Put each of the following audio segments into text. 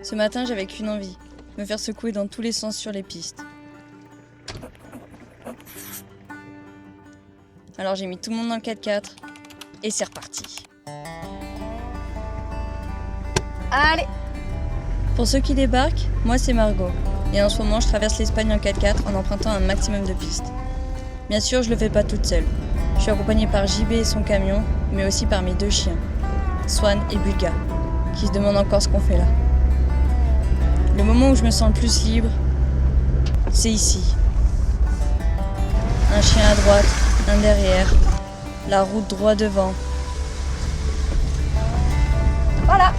Ce matin, j'avais qu'une envie, me faire secouer dans tous les sens sur les pistes. Alors j'ai mis tout le monde dans le 4x4 et c'est reparti. Allez! Pour ceux qui débarquent, moi c'est Margot. Et en ce moment, je traverse l'Espagne en 4x4 en empruntant un maximum de pistes. Bien sûr, je le fais pas toute seule. Je suis accompagnée par JB et son camion, mais aussi par mes 2 chiens, Swan et Bulga, qui se demandent encore ce qu'on fait là. Le moment où je me sens le plus libre, c'est ici. Un chien à droite, un derrière, la route droit devant. Voilà!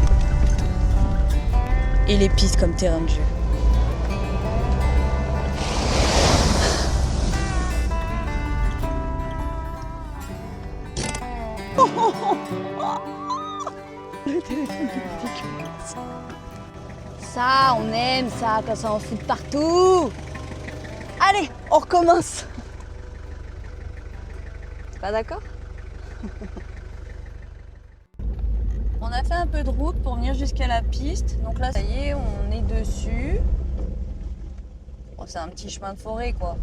Et les pistes comme terrain de jeu. Le téléphone ça, on aime ça, quand ça en fout de partout. Allez, on recommence. T'es pas d'accord? On a fait un peu de route pour venir jusqu'à la piste. Donc là, ça y est, on est dessus. Bon, c'est un petit chemin de forêt, quoi.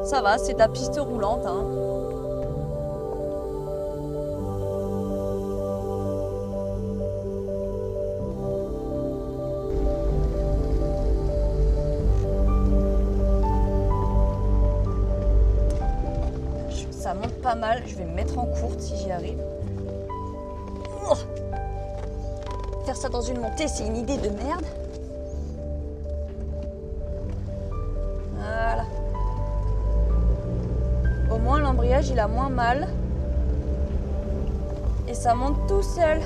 Ça va, c'est de la piste roulante, hein. Ça monte pas mal, je vais me mettre en courte si j'y arrive. Oh, faire ça dans une montée, c'est une idée de merde. Voilà. Au moins l'embrayage il a moins mal. Et ça monte tout seul.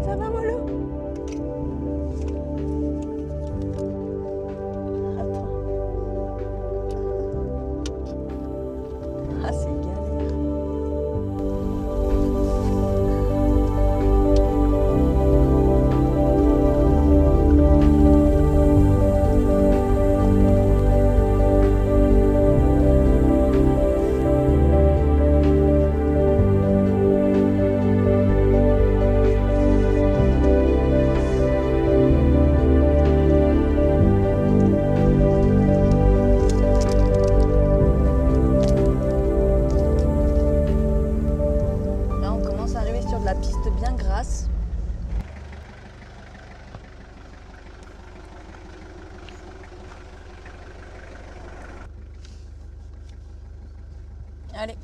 Ça va, Mollo? Attends. Ah, c'est galère. La piste bien grasse. Allez.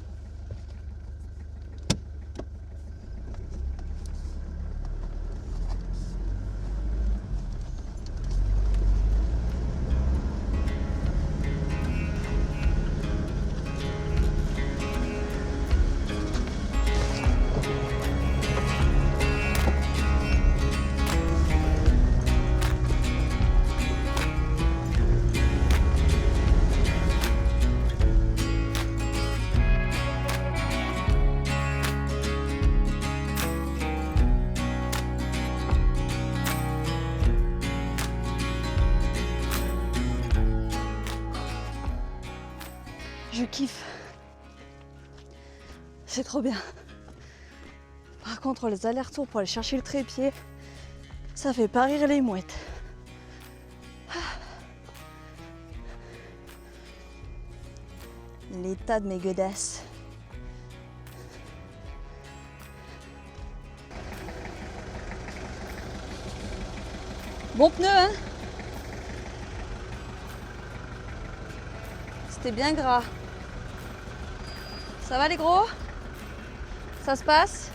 Je kiffe. C'est trop bien. Par contre, les allers-retours pour aller chercher le trépied, ça fait pas rire les mouettes. L'état de mes godasses. Bon pneu, hein? c'était bien gras. Ça va les gros? Ça se passe?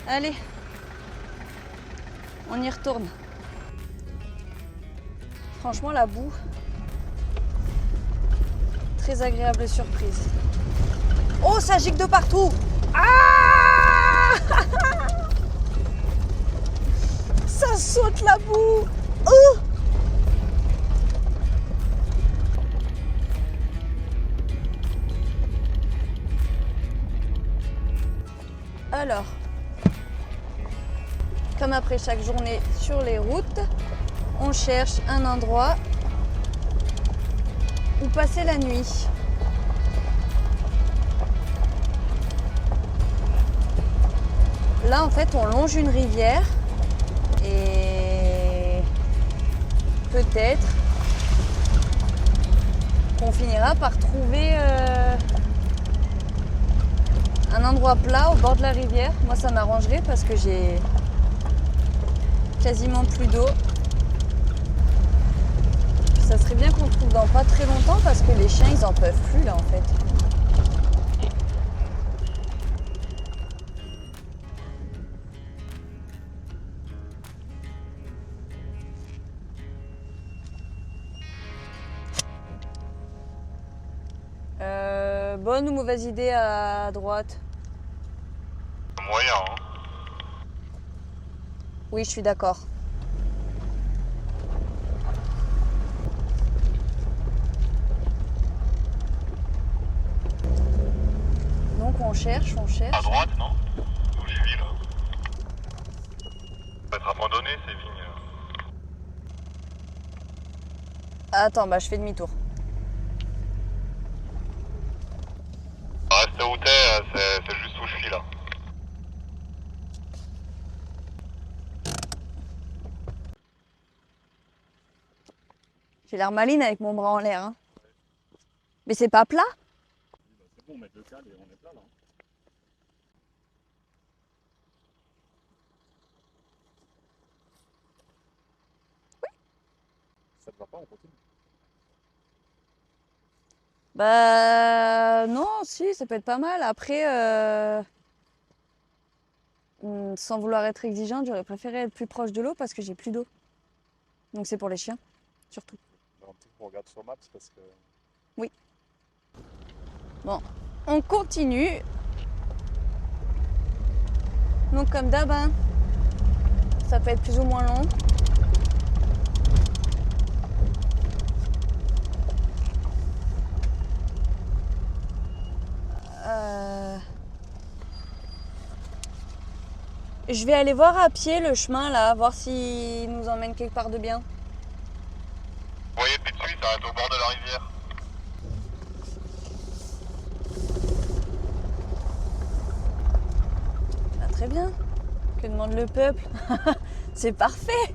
Allez, on y retourne. Franchement, la boue, très agréable surprise. Oh, ça gicle de partout! Ah! Ça saute la boue! Oh! Alors, comme après chaque journée sur les routes, on cherche un endroit où passer la nuit. Là, en fait, on longe une rivière et peut-être qu'on finira par trouver un endroit plat au bord de la rivière. Moi, ça m'arrangerait parce que j'ai quasiment plus d'eau. Ça serait bien qu'on le trouve dans pas très longtemps parce que les chiens, ils en peuvent plus là en fait. Bonne ou mauvaise idée à droite? Moyen, hein. Oui, je suis d'accord. Donc on cherche. À droite, non? Où je suis là. Ça va être abandonné ces vignes. Attends, bah je fais demi-tour. Reste où t'es, c'est juste où je suis là. J'ai l'air maline avec mon bras en l'air. Hein. Mais c'est pas plat? C'est bon, on met le cal et on est plat là. Ça te va pas, on continue. Bah non, si, ça peut être pas mal. Après, sans vouloir être exigeante, j'aurais préféré être plus proche de l'eau parce que j'ai plus d'eau. Donc c'est pour les chiens, surtout. On regarde sur Maps parce que... Oui. Bon, on continue. Donc comme d'hab, hein, ça peut être plus ou moins long. Je vais aller voir à pied le chemin là, voir s'il nous emmène quelque part de bien. Vous voyez, tout de suite, ça va être au bord de la rivière. Ah, très bien. Que demande le peuple? C'est parfait.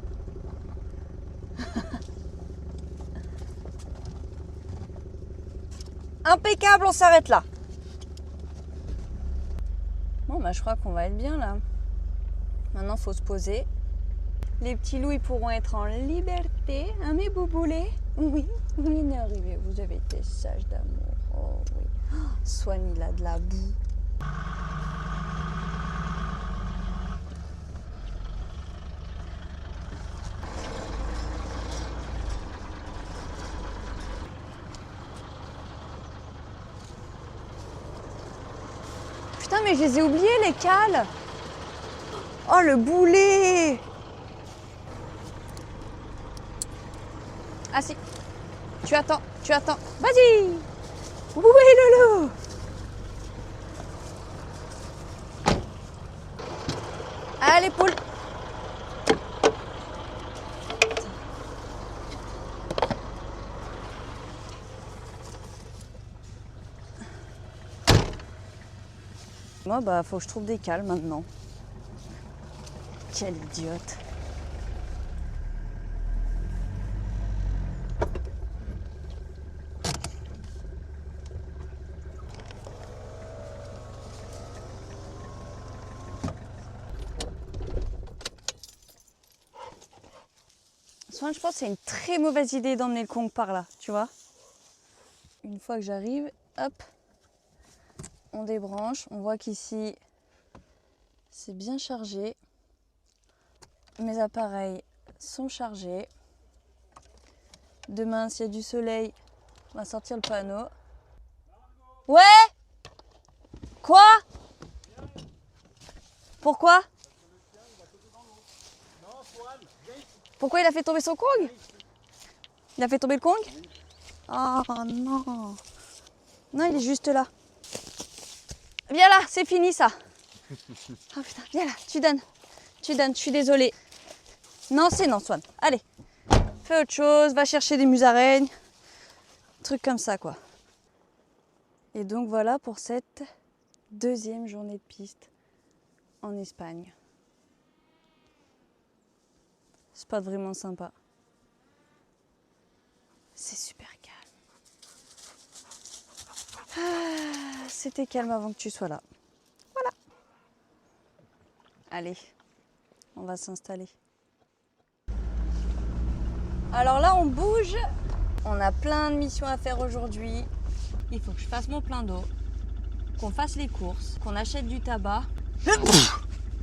Impeccable, on s'arrête là. Bon, bah je crois qu'on va être bien là. Maintenant, faut se poser. Les petits loups, ils pourront être en liberté. Hein, mes bouboulets? Oui, oui, n'arrivez, vous avez été sages d'amour. Oh oui. Oh, Swan, il a de la boue. Putain, mais je les ai oubliés, les cales. Oh, le boulet. Ah si. Tu attends. Vas-y. Oui, Lolo. Allez, poule. Moi, bah, faut que je trouve des cales maintenant. Quelle idiote. Swan, je pense que c'est une très mauvaise idée d'emmener le Kong par là, tu vois. Une fois que j'arrive, hop, on débranche. On voit qu'ici, c'est bien chargé. Mes appareils sont chargés. Demain, s'il y a du soleil, on va sortir le panneau. Ouais? Quoi? Pourquoi? Pourquoi il a fait tomber son Kong? Il a fait tomber le Kong? Oh non. Non, il est juste là. Viens là, c'est fini ça. Oh putain, viens là, tu donnes. Tu donnes, je suis désolée. Non, c'est non, Swan. Allez, fais autre chose, va chercher des musaraignes. Truc comme ça, quoi. Et donc voilà pour cette deuxième journée de piste en Espagne. C'est pas vraiment sympa. C'est super calme. Ah, c'était calme avant que tu sois là. Voilà. Allez, on va s'installer. Alors là, on bouge. On a plein de missions à faire aujourd'hui. Il faut que je fasse mon plein d'eau, qu'on fasse les courses, qu'on achète du tabac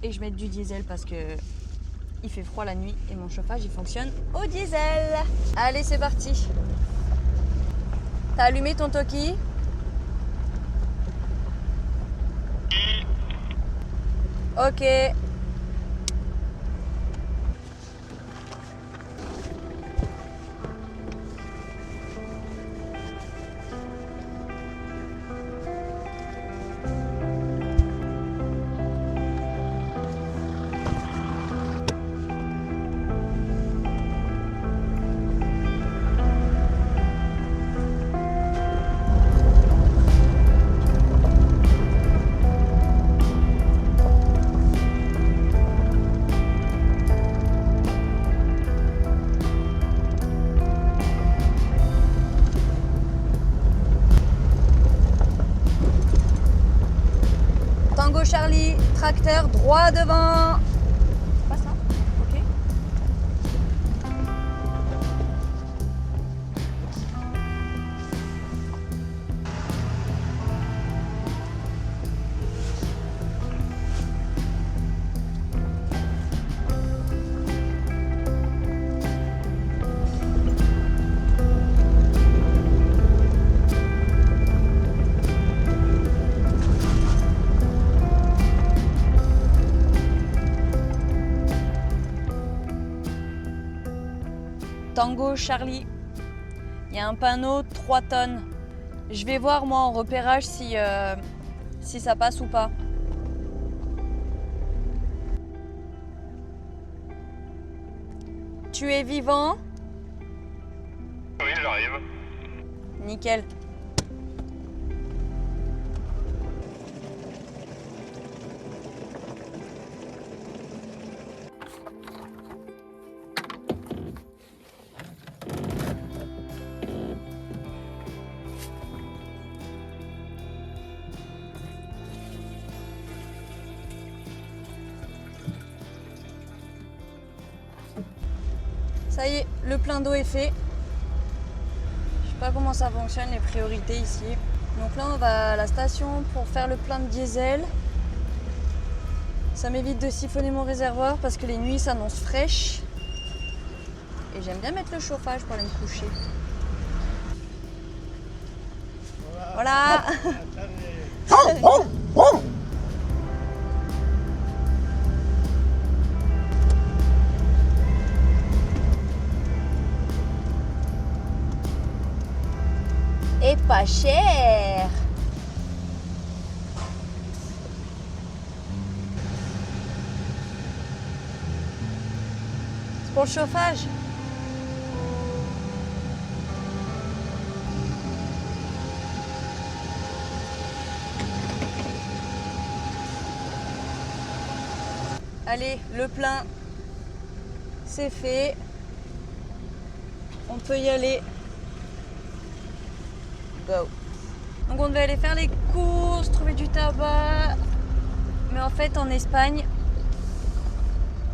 et je mette du diesel parce que il fait froid la nuit et mon chauffage il fonctionne au diesel. Allez, c'est parti. T'as allumé ton Toki? Ok. Tango Charlie, tracteur droit devant. C'est pas ça? Ok. Tango Charlie. Il y a un panneau 3 tonnes. Je vais voir moi en repérage si ça passe ou pas. Tu es vivant? Oui, j'arrive. Nickel. Ça y est, le plein d'eau est fait. Je sais pas comment ça fonctionne, les priorités ici. Donc là, on va à la station pour faire le plein de diesel. Ça m'évite de siphonner mon réservoir parce que les nuits s'annoncent fraîches. Et j'aime bien mettre le chauffage pour aller me coucher. Voilà. Et pas cher. C'est pour le chauffage. Allez, le plein, c'est fait. On peut y aller. Go. Donc on devait aller faire les courses, trouver du tabac. Mais en fait en Espagne,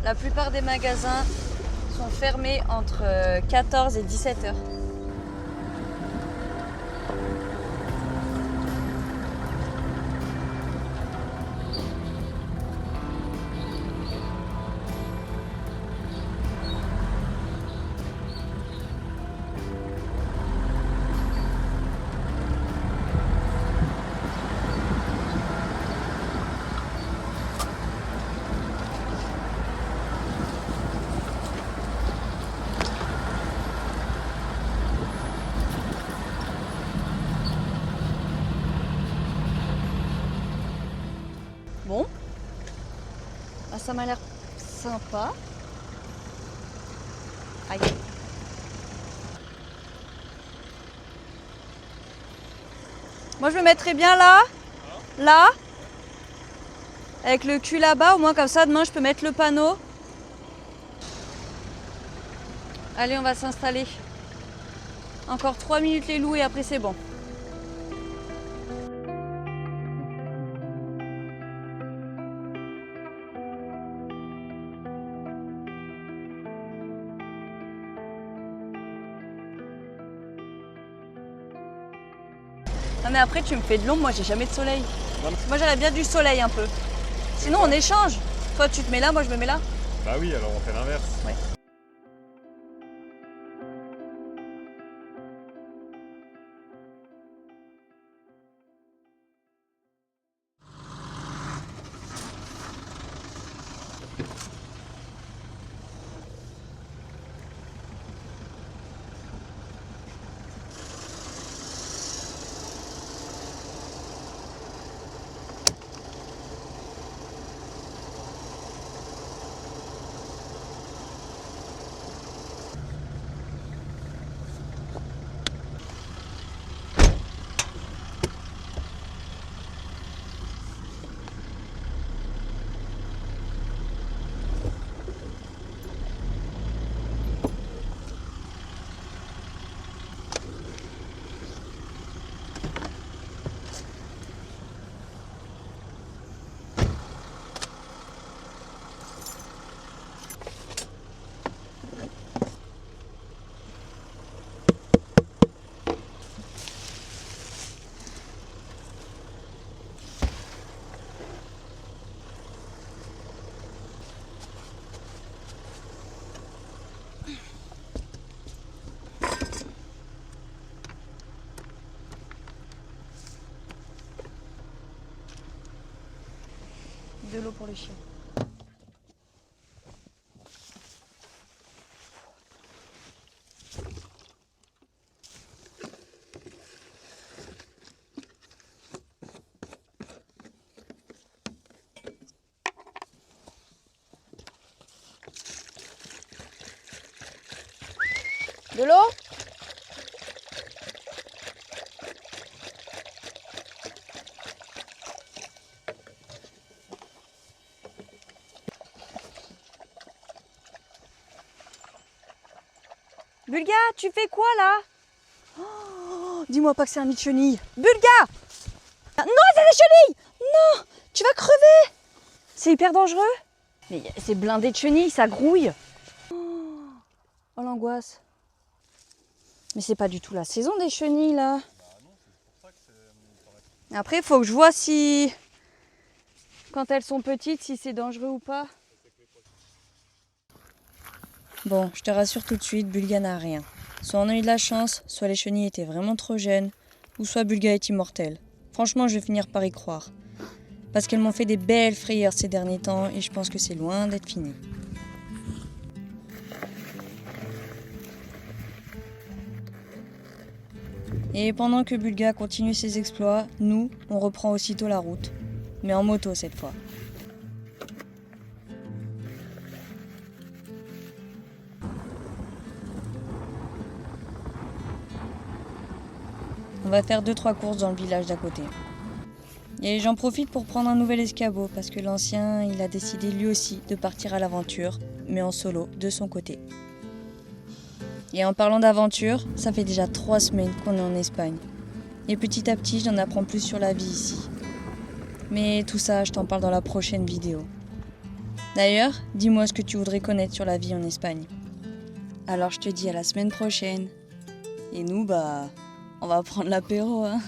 la plupart des magasins sont fermés entre 14 et 17 heures. Bon, bah, ça m'a l'air sympa. Aïe. Moi je me mettrais bien là, avec le cul là-bas, au moins comme ça demain je peux mettre le panneau. Allez, on va s'installer. Encore 3 minutes les loups et après c'est bon. Non mais après tu me fais de l'ombre, moi j'ai jamais de soleil. Moi j'aurais bien du soleil un peu. Sinon on échange. Toi tu te mets là, moi je me mets là. Bah oui, alors on fait l'inverse. Ouais. De l'eau pour les chiens. De l'eau? Bulga, tu fais quoi là? Oh, dis-moi pas que c'est un nid de chenille. Bulga! Non, c'est des chenilles! Non, tu vas crever! C'est hyper dangereux. Mais c'est blindé de chenilles, ça grouille. Oh l'angoisse. Mais c'est pas du tout la saison des chenilles là. Après, il faut que je vois si, quand elles sont petites, si c'est dangereux ou pas. Bon, je te rassure tout de suite, Bulga n'a rien. Soit on a eu de la chance, soit les chenilles étaient vraiment trop jeunes, ou soit Bulga est immortelle. Franchement, je vais finir par y croire. Parce qu'elles m'ont fait des belles frayeurs ces derniers temps et je pense que c'est loin d'être fini. Et pendant que Bulga continue ses exploits, nous, on reprend aussitôt la route. Mais en moto cette fois. On va faire 2-3 courses dans le village d'à côté. Et j'en profite pour prendre un nouvel escabeau parce que l'ancien, il a décidé lui aussi de partir à l'aventure, mais en solo, de son côté. Et en parlant d'aventure, ça fait déjà 3 semaines qu'on est en Espagne. Et petit à petit, j'en apprends plus sur la vie ici. Mais tout ça, je t'en parle dans la prochaine vidéo. D'ailleurs, dis-moi ce que tu voudrais connaître sur la vie en Espagne. Alors je te dis à la semaine prochaine. Et nous, bah, on va prendre l'apéro, hein.